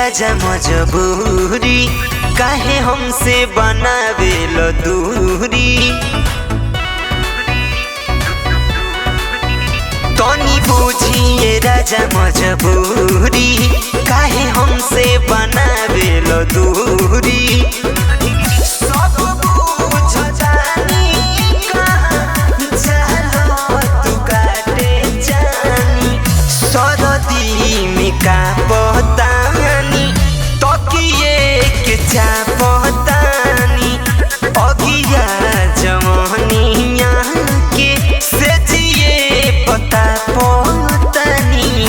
राजा मजबूरी, काहे हमसे बनावे लो दूरी। तनी बुझिए राजा मजबूरी, काहे हमसे बनावे लो दूरी। सब बुझ जानी कहाँ चलो तू काटे जानी, सरदी में का पतानी तकिए के चापतानी, अगिया जमनिया के से जिए पता पतानी।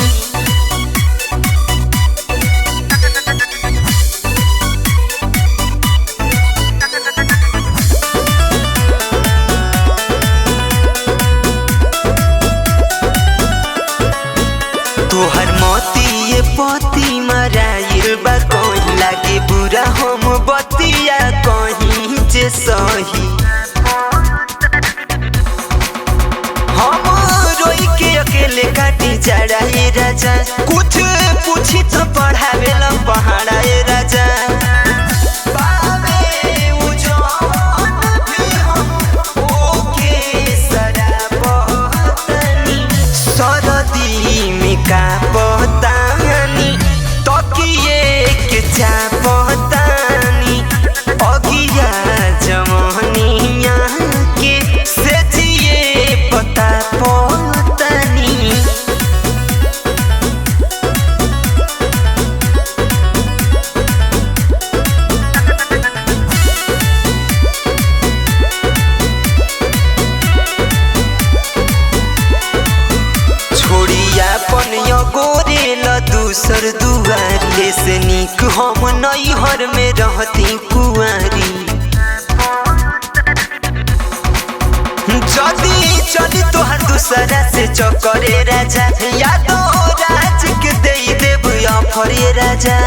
तोहर मोती ये पति मराइल बा, कहीं लागे बुरा हम बतिया कहीं जे सही। हम रोई के अकेले काटी चढ़ाए राजा, कुछ पूछी तो पढ़ावे ला पहाड़ा ए राजा। सरदी में का पतानी तकिए के चापतानी, अगिया जमनिया के से जिए पता पतानी। छोड़ियापन गोरे ल दूसर दुआरे से निक हम नैहर में रहती कुआरी। जदी चली तोहर दूसरा से चकरे राजा, यादो राज के दे देब अफरे राजा।